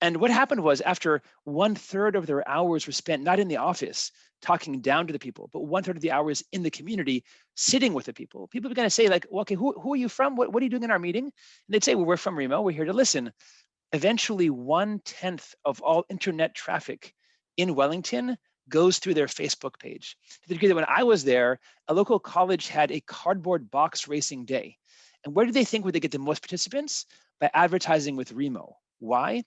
And what happened was, after 1/3 of their hours were spent not in the office talking down to the people, but 1/3 of the hours in the community sitting with the people, people began to say, like, well, okay, who are you from? What are you doing in our meeting? And they'd say, well, we're from REMO, we're here to listen. Eventually, 1/10 of all internet traffic in Wellington goes through their Facebook page. To the degree that when I was there, a local college had a cardboard box racing day. And where did they think would they get the most participants? By advertising with REMO. Why?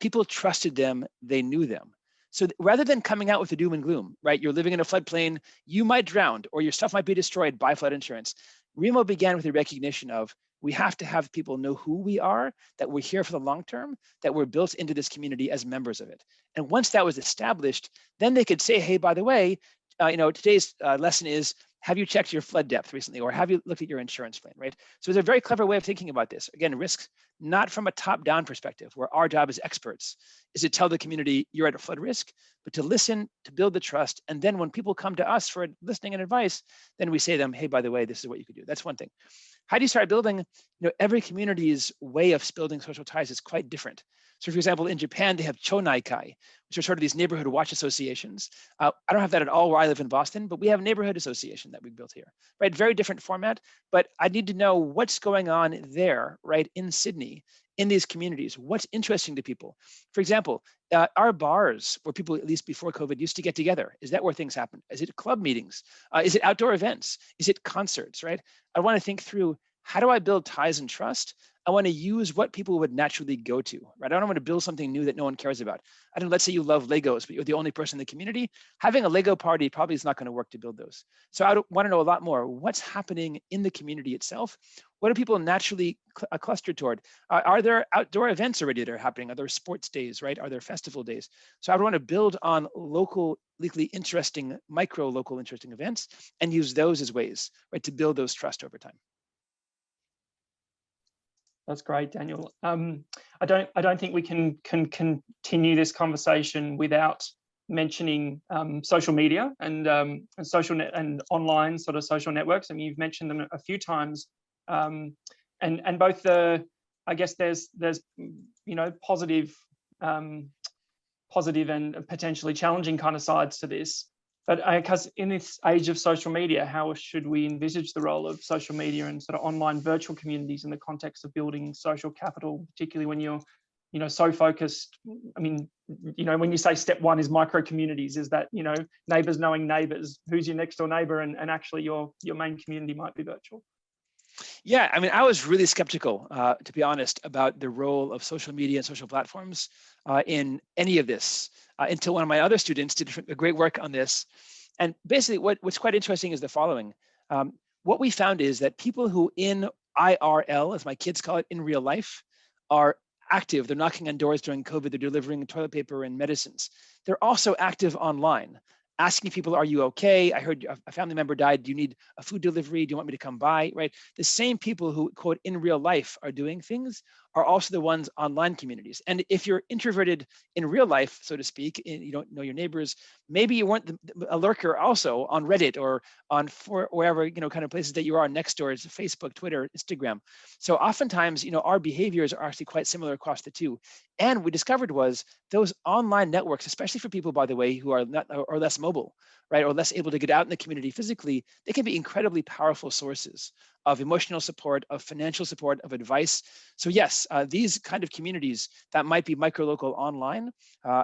People trusted them, they knew them. So rather than coming out with the doom and gloom, right? You're living in a floodplain, you might drown, or your stuff might be destroyed, buy flood insurance. REMO began with the recognition of, we have to have people know who we are, that we're here for the long term, that we're built into this community as members of it. And once that was established, then they could say, hey, by the way, today's lesson is, have you checked your flood depth recently, or have you looked at your insurance plan, right? So it's a very clever way of thinking about this. Again, risks, not from a top-down perspective, where our job as experts is to tell the community you're at a flood risk, but to listen, to build the trust. And then when people come to us for listening and advice, then we say to them, hey, by the way, this is what you could do. That's one thing. How do you start building? Every community's way of building social ties is quite different. So for example, in Japan, they have chonaikai, which are sort of these neighborhood watch associations. I don't have that at all where I live in Boston, but we have a neighborhood association that we built here, right? Very different format, but I need to know what's going on there, right, in Sydney, in these communities, what's interesting to people. For example, our bars where people, at least before COVID, used to get together. Is that where things happen? Is it club meetings? Is it outdoor events? Is it concerts, right? I want to think through, how do I build ties and trust? I want to use what people would naturally go to, right? I don't want to build something new that no one cares about. I don't, let's say you love Legos, but you're the only person in the community. Having a Lego party probably is not going to work to build those. So I want to know a lot more. What's happening in the community itself? What are people naturally clustered toward? Are there outdoor events already that are happening? Are there sports days, right? Are there festival days? So I want to build on locally interesting, local interesting events and use those as ways, right, to build those trust over time. That's great, Daniel. I don't think we can continue this conversation without mentioning social media and social net and online sort of social networks. I mean, you've mentioned them a few times, and both the, I guess there's positive and potentially challenging kind of sides to this. But because in this age of social media, how should we envisage the role of social media and sort of online virtual communities in the context of building social capital, particularly when you're, so focused? I mean, when you say step one is micro communities, is that, neighbors knowing neighbors, who's your next door neighbor, and actually your main community might be virtual. Yeah, I mean, I was really skeptical, to be honest, about the role of social media and social platforms in any of this until one of my other students did a great work on this. And basically what's quite interesting is the following. What we found is that people who in IRL, as my kids call it, in real life, are active. They're knocking on doors during COVID. They're delivering toilet paper and medicines. They're also active online, asking people, are you okay? I heard a family member died. Do you need a food delivery? Do you want me to come by, right? The same people who, quote, in real life are doing things are also the ones online communities. And if you're introverted in real life, so to speak, and you don't know your neighbors, maybe you weren't a lurker also on Reddit or on wherever, kind of places that you are next door, is Facebook, Twitter, Instagram. So oftentimes, our behaviors are actually quite similar across the two. And we discovered was those online networks, especially for people, by the way, who are not or less mobile, right, or less able to get out in the community physically, they can be incredibly powerful sources of emotional support, of financial support, of advice. So yes, these kind of communities that might be micro-local online,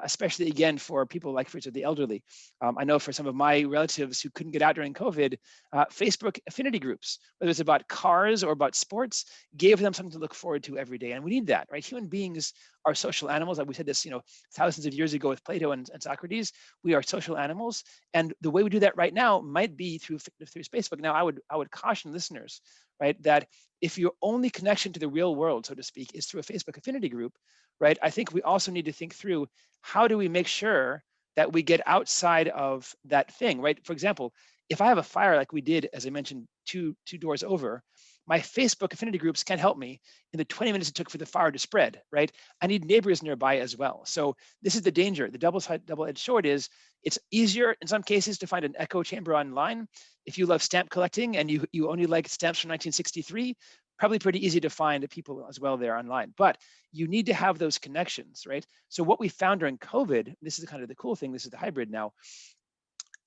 especially again for people like, for instance, the elderly. I know for some of my relatives who couldn't get out during COVID, Facebook affinity groups, whether it's about cars or about sports, gave them something to look forward to every day. And we need that, right? Human beings are social animals. Like we said this, thousands of years ago with Plato and Socrates. We are social animals, and the way we do that right now might be through Facebook. Now, I would caution listeners, right, that if your only connection to the real world, so to speak, is through a Facebook affinity group, right, I think we also need to think through, how do we make sure that we get outside of that thing, right? For example, if I have a fire like we did, as I mentioned, two doors over, my Facebook affinity groups can't help me in the 20 minutes it took for the fire to spread, right? I need neighbors nearby as well. So this is the danger. The double-edged sword is, it's easier in some cases to find an echo chamber online. If you love stamp collecting and you only like stamps from 1963, probably pretty easy to find people as well there online. But you need to have those connections, right? So what we found during COVID, this is kind of the cool thing, this is the hybrid now,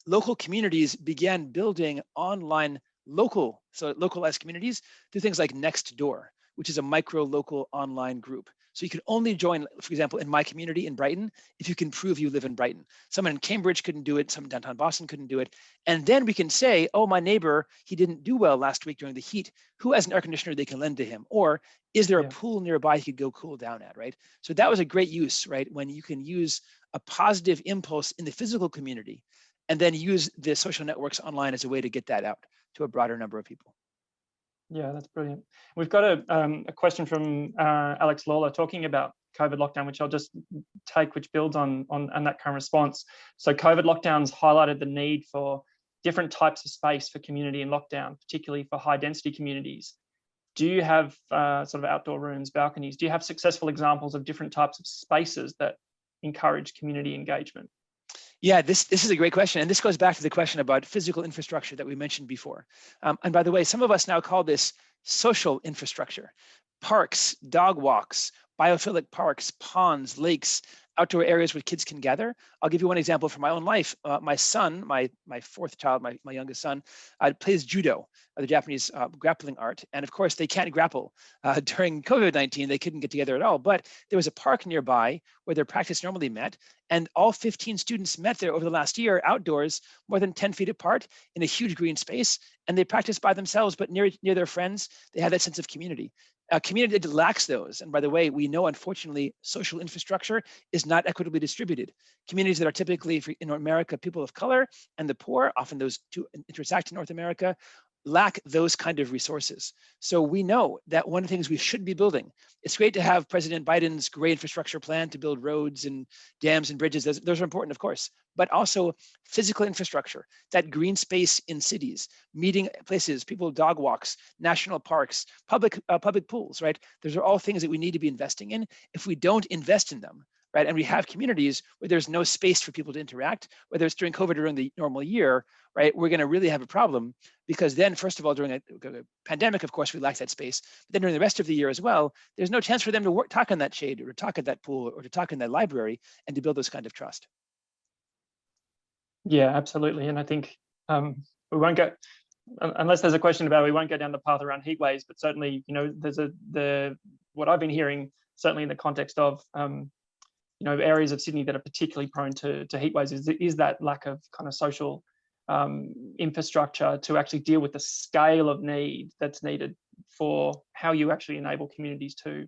local communities began building online localized communities through things like Nextdoor, which is a micro-local online group. So you can only join, for example, in my community in Brighton, if you can prove you live in Brighton. Someone in Cambridge couldn't do it, someone downtown Boston couldn't do it. And then we can say, oh, my neighbor, he didn't do well last week during the heat. Who has an air conditioner they can lend to him? Or is there a pool nearby he could go cool down at, right? So that was a great use, right? When you can use a positive impulse in the physical community and then use the social networks online as a way to get that out to a broader number of people. Yeah, that's brilliant. We've got a question from Alex Lawler talking about COVID lockdown, which I'll just take, which builds on that current response. So COVID lockdowns highlighted the need for different types of space for community in lockdown, particularly for high density communities. Do you have sort of outdoor rooms, balconies? Do you have successful examples of different types of spaces that encourage community engagement? Yeah, this is a great question. And this goes back to the question about physical infrastructure that we mentioned before. And by the way, some of us now call this social infrastructure. Parks, dog walks, biophilic parks, ponds, lakes, outdoor areas where kids can gather. I'll give you one example from my own life. My son, my fourth child, my youngest son, plays judo, the Japanese grappling art. And of course, they can't grapple. During COVID-19, they couldn't get together at all. But there was a park nearby where their practice normally met. And all 15 students met there over the last year, outdoors, more than 10 feet apart in a huge green space. And they practiced by themselves, but near their friends. They had that sense of community. A community that lacks those, and by the way, we know, unfortunately, social infrastructure is not equitably distributed. Communities that are typically, in America, people of color and the poor, often those two intersect in North America, lack those kind of resources. So we know that one of the things we should be building, it's great to have President Biden's great infrastructure plan to build roads and dams and bridges. Those are important, of course, but also physical infrastructure, that green space in cities, meeting places, people dog walks, national parks, public pools, right? Those are all things that we need to be investing in. If we don't invest in them, right, and we have communities where there's no space for people to interact, whether it's during COVID or during the normal year, right, we're going to really have a problem, because then, first of all, during a pandemic, of course, we lack that space. But then during the rest of the year as well, there's no chance for them to talk in that shade or to talk at that pool or to talk in that library and to build those kind of trust. Yeah, absolutely. And I think we won't go, unless there's a question about it, we won't go down the path around heat waves, but certainly, there's what I've been hearing, certainly in the context of, areas of Sydney that are particularly prone to heat waves is that lack of kind of social infrastructure to actually deal with the scale of need that's needed for how you actually enable communities to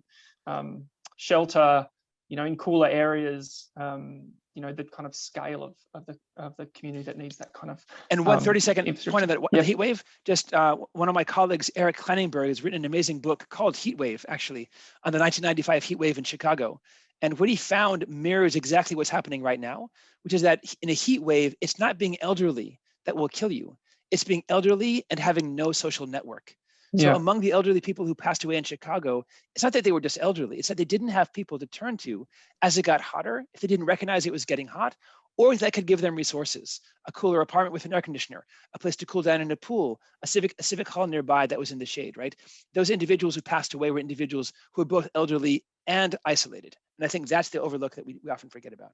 shelter, in cooler areas, the kind of scale of the community that needs that kind of. And one 30-second point of that, the heat wave, just one of my colleagues, Eric Kleinenberg, has written an amazing book called Heat Wave, actually, on the 1995 heat wave in Chicago. And what he found mirrors exactly what's happening right now, which is that in a heat wave, it's not being elderly that will kill you. It's being elderly and having no social network. So among the elderly people who passed away in Chicago, it's not that they were just elderly, it's that they didn't have people to turn to as it got hotter, if they didn't recognize it was getting hot, or that could give them resources, a cooler apartment with an air conditioner, a place to cool down in a pool, a civic hall nearby that was in the shade, right? Those individuals who passed away were individuals who were both elderly and isolated. And I think that's the overlook that we often forget about.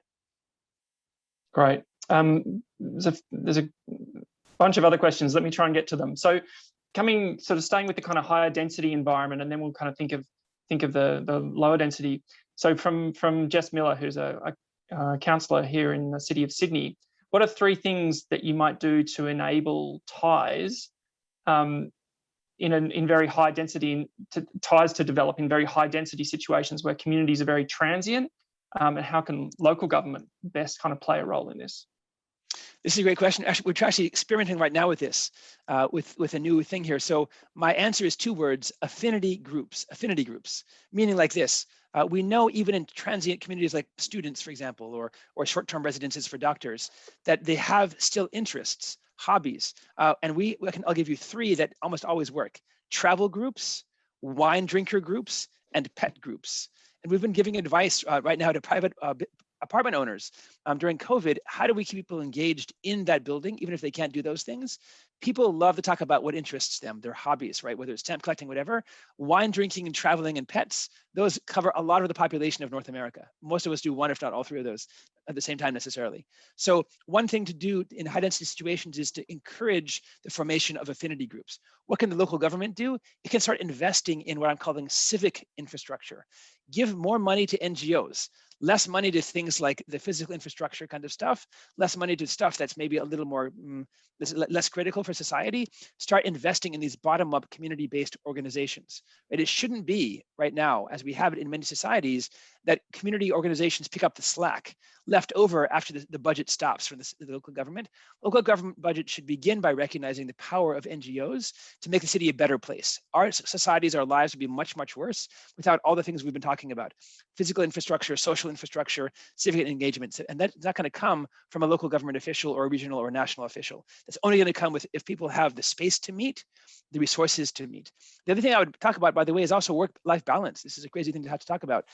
Great. There's a bunch of other questions. Let me try and get to them. So staying with the kind of higher density environment, and then we'll kind of think of the lower density. So from Jess Miller, who's a councillor here in the city of Sydney, what are 3 things that you might do to enable ties in very high density, ties to develop in very high density situations where communities are very transient, and how can local government best kind of play a role in this? This is a great question. Actually, we're actually experimenting right now with this, with a new thing here. So my answer is 2 words: affinity groups. Affinity groups, meaning like this. We know even in transient communities like students, for example, or short-term residences for doctors, that they have still interests, hobbies. And I'll give you 3 that almost always work: travel groups, wine drinker groups, and pet groups. And we've been giving advice right now to private apartment owners during COVID. How do we keep people engaged in that building, even if they can't do those things? People love to talk about what interests them, their hobbies, right? Whether it's stamp collecting, whatever. Wine drinking and traveling and pets, those cover a lot of the population of North America. Most of us do one, if not all 3 of those at the same time necessarily. So one thing to do in high density situations is to encourage the formation of affinity groups. What can the local government do? It can start investing in what I'm calling civic infrastructure. Give more money to NGOs, less money to things like the physical infrastructure kind of stuff, less money to stuff that's maybe a little more less critical for society. Start investing in these bottom-up community-based organizations. Right? It shouldn't be right now, as we have it in many societies, that community organizations pick up the slack left over after the budget stops for the local government. Local government budget should begin by recognizing the power of NGOs to make the city a better place. Our societies, our lives would be much, much worse without all the things we've been talking about: physical infrastructure, social infrastructure, civic engagement. And that's not going to come from a local government official or a regional or national official. That's only going to come if people have the space to meet, the resources to meet. The other thing I would talk about, by the way, is also work-life balance. This is a crazy thing to have to talk about.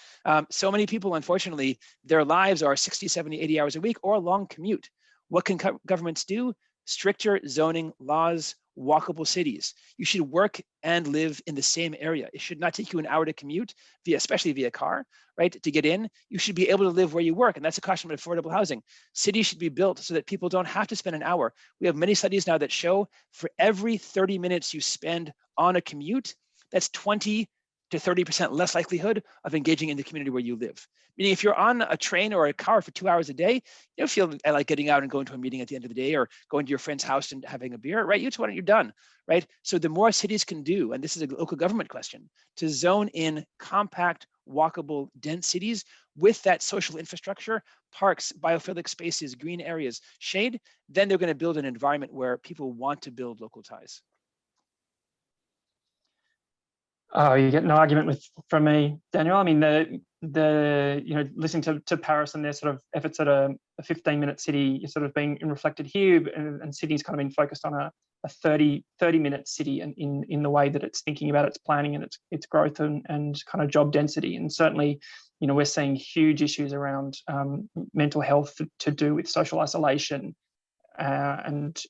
So many people, unfortunately, their lives are 60, 70, 80 hours a week or a long commute. What can governments do? Stricter zoning laws, walkable cities. You should work and live in the same area. It should not take you an hour to commute, especially via car, right? To get in, you should be able to live where you work, and that's a question of affordable housing. Cities should be built so that people don't have to spend an hour. We have many studies now that show for every 30 minutes you spend on a commute, that's 20 to 30% less likelihood of engaging in the community where you live. Meaning if you're on a train or a car for 2 hours a day, you don't feel like getting out and going to a meeting at the end of the day or going to your friend's house and having a beer, right? You just want it, you're done, right? So the more cities can do, and this is a local government question, to zone in compact, walkable, dense cities with that social infrastructure, parks, biophilic spaces, green areas, shade, then they're going to build an environment where people want to build local ties. Oh, you get no argument from me, Daniel. I mean, listening to Paris and their sort of efforts at a 15-minute city is sort of being reflected here, and Sydney's kind of been focused on a 30-minute city, and in the way that it's thinking about its planning and its growth and kind of job density. And certainly, we're seeing huge issues around mental health to do with social isolation and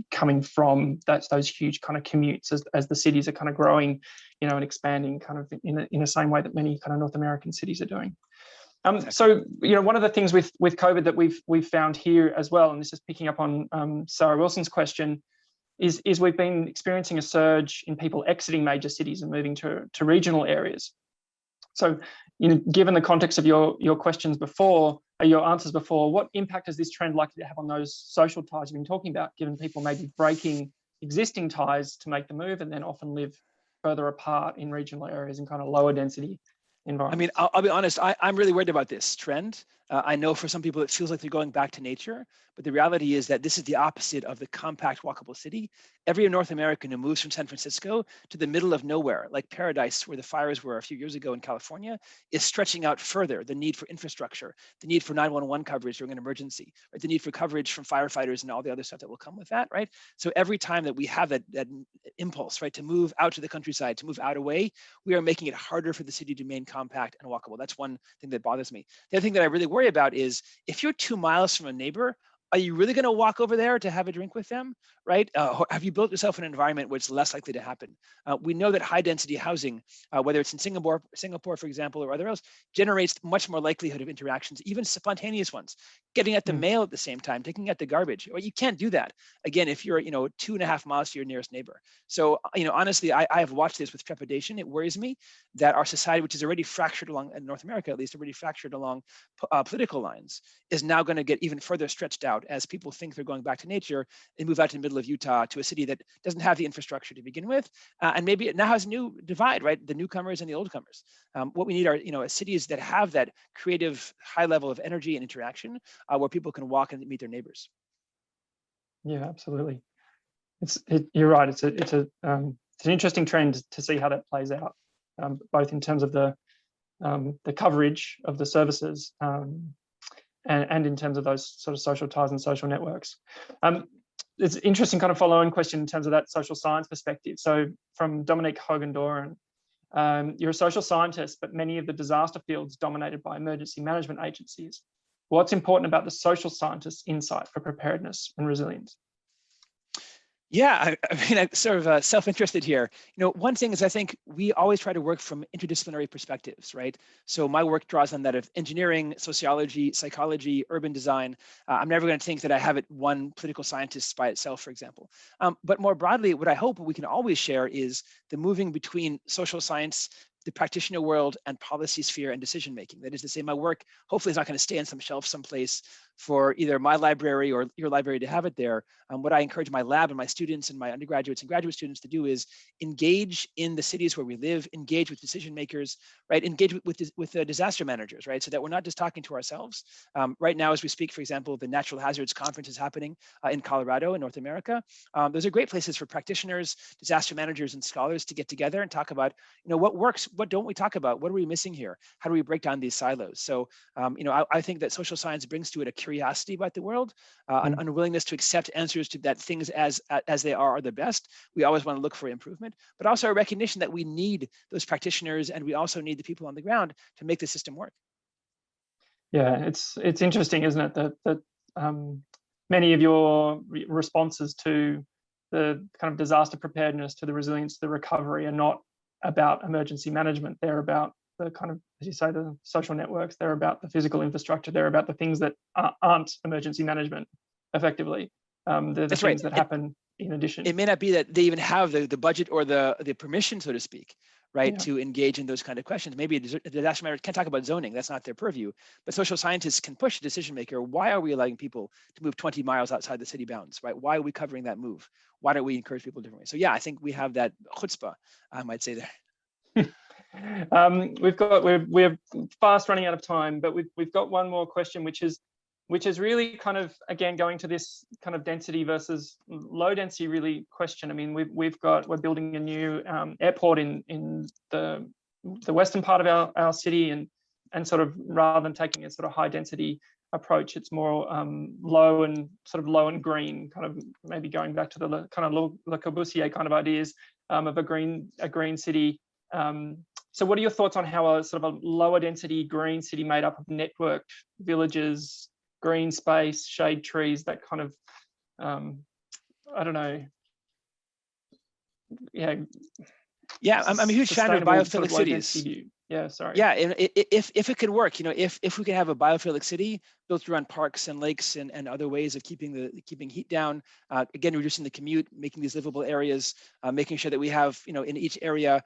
coming from those huge kind of commutes as the cities are kind of growing, and expanding kind of in the same way that many kind of North American cities are doing. So, one of the things with COVID that we've found here as well, and this is picking up on Sarah Wilson's question, is we've been experiencing a surge in people exiting major cities and moving to regional areas. So, given the context of your questions before, your answers before, what impact is this trend likely to have on those social ties you've been talking about, given people may be breaking existing ties to make the move and then often live further apart in regional areas and kind of lower density environments? I mean, I'll be honest, I'm really worried about this trend. I know for some people it feels like they're going back to nature, but the reality is that this is the opposite of the compact, walkable city. Every North American who moves from San Francisco to the middle of nowhere, like Paradise, where the fires were a few years ago in California, is stretching out further the need for infrastructure, the need for 911 coverage during an emergency, right? The need for coverage from firefighters and all the other stuff that will come with that, right? So every time that we have that impulse, right, to move out to the countryside, to move out away, we are making it harder for the city to remain compact and walkable. That's one thing that bothers me. The other thing that I really worry about is if you're 2 miles from a neighbor, are you really going to walk over there to have a drink with them, right? Have you built yourself an environment where it's less likely to happen? We know that high density housing, whether it's in Singapore, for example, or other else, generates much more likelihood of interactions, even spontaneous ones. Getting at the mail at the same time, taking out the garbage. Well, you can't do that, again, if you're 2.5 miles to your nearest neighbor. So, honestly, I have watched this with trepidation. It worries me that our society, which is already fractured along, in North America at least, already fractured along political lines, is now going to get even further stretched out as people think they're going back to nature and move out to the middle of Utah to a city that doesn't have the infrastructure to begin with. And maybe it now has a new divide, right? The newcomers and the oldcomers. What we need are, cities that have that creative high level of energy and interaction where people can walk and meet their neighbors. Yeah, absolutely. You're right. It's an interesting trend to see how that plays out, both in terms of the coverage of the services and in terms of those sort of social ties and social networks. It's an interesting kind of follow-on question in terms of that social science perspective. So from Dominique Hogendoren, you're a social scientist, but many of the disaster fields dominated by emergency management agencies. What's important about the social scientist's insight for preparedness and resilience? Yeah, I'm sort of self-interested here. One thing is I think we always try to work from interdisciplinary perspectives, right? So my work draws on that of engineering, sociology, psychology, urban design. I'm never going to think that I have it one political scientist by itself, for example. But more broadly, what I hope we can always share is the moving between social science, the practitioner world, and policy sphere and decision making. That is to say, my work hopefully is not going to stay on some shelf someplace for either my library or your library to have it there. What I encourage my lab and my students and my undergraduates and graduate students to do is engage in the cities where we live, engage with decision makers, right? Engage with the disaster managers, right? So that we're not just talking to ourselves. Right now, as we speak, for example, the Natural Hazards Conference is happening in Colorado in North America. Those are great places for practitioners, disaster managers, and scholars to get together and talk about, what works, what don't we talk about, what are we missing here? How do we break down these silos? So, I think that social science brings to it a curiosity about the world, an unwillingness to accept answers to that things as they are the best. We always want to look for improvement, but also a recognition that we need those practitioners and we also need the people on the ground to make the system work. Yeah, it's interesting, isn't it, that many of your responses to the kind of disaster preparedness to the resilience to the recovery are not about emergency management. They're about the kind of, as you say, the social networks. They're about the physical infrastructure. They're about the things that aren't emergency management, effectively. They're the things that happen in addition. It may not be that they even have the budget or the permission, so to speak, right, to engage in those kind of questions. Maybe the disaster managers can't talk about zoning. That's not their purview. But social scientists can push a decision maker. Why are we allowing people to move 20 miles outside the city bounds, right? Why are we covering that move? Why don't we encourage people differently? So yeah, I think we have that chutzpah, I might say there. We're fast running out of time, but we've got one more question, which is really kind of, again, going to this kind of density versus low density really question. I mean, we're building a new airport in the western part of our city, and sort of, rather than taking a sort of high density approach, it's more low and green, kind of maybe going back to the kind of Le Corbusier kind of ideas of a green city. So what are your thoughts on how a sort of a lower density green city made up of networked villages, green space, shade trees, that kind of, I don't know. Yeah, I'm a huge fan of biophilic cities. Yeah, sorry. Yeah, if it could work, if we could have a biophilic city built around parks and lakes and other ways of keeping heat down, again, reducing the commute, making these livable areas, making sure that we have, in each area,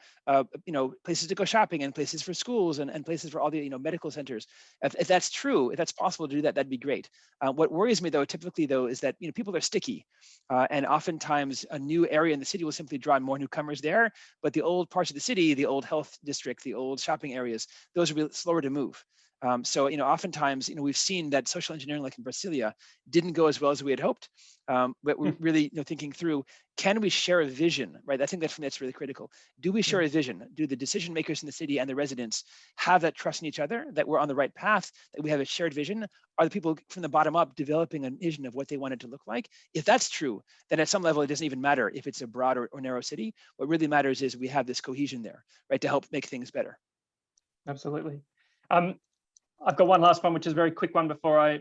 places to go shopping and places for schools and places for all the, medical centers. If that's true, if that's possible to do that, that'd be great. What worries me typically is that, people are sticky, and oftentimes a new area in the city will simply draw more newcomers there, but the old parts of the city, the old health district, the old shopping areas, those are really slower to move. So, oftentimes, we've seen that social engineering, like in Brasilia, didn't go as well as we had hoped. But we're really, thinking through, can we share a vision, right? I think that's really critical. Do we share a vision? Do the decision makers in the city and the residents have that trust in each other, that we're on the right path, that we have a shared vision? Are the people from the bottom up developing a vision of what they want it to look like? If that's true, then at some level, it doesn't even matter if it's a broad or narrow city. What really matters is we have this cohesion there, right, to help make things better. Absolutely. I've got one last one, which is a very quick one before I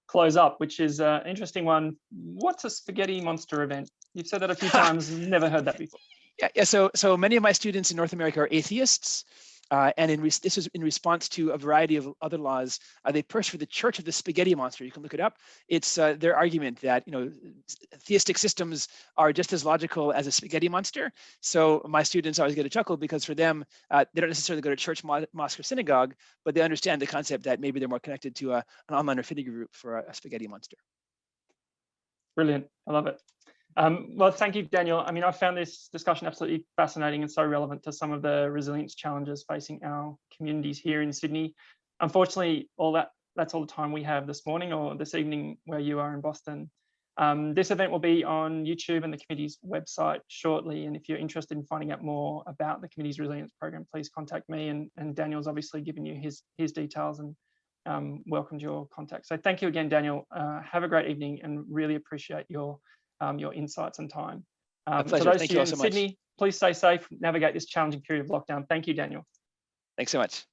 close up, which is an interesting one. What's a spaghetti monster event? You've said that a few times, never heard that before. Yeah. So many of my students in North America are atheists. And this is in response to a variety of other laws. They pushed for the Church of the Spaghetti Monster. You can look it up. It's their argument that theistic systems are just as logical as a spaghetti monster. So my students always get a chuckle, because for them, they don't necessarily go to church, mosque, or synagogue, but they understand the concept that maybe they're more connected to an online affinity group for a spaghetti monster. Brilliant. I love it. Well, thank you, Daniel. I mean, I found this discussion absolutely fascinating and so relevant to some of the resilience challenges facing our communities here in Sydney. Unfortunately, that's all the time we have this morning or this evening where you are in Boston. This event will be on YouTube and the committee's website shortly. And if you're interested in finding out more about the committee's resilience program, please contact me. And Daniel's obviously given you his details and welcomed your contact. So thank you again, Daniel. Have a great evening and really appreciate your insights and time. A pleasure. For those Thank you all so much. Sydney, please stay safe, navigate this challenging period of lockdown. Thank you, Daniel. Thanks so much.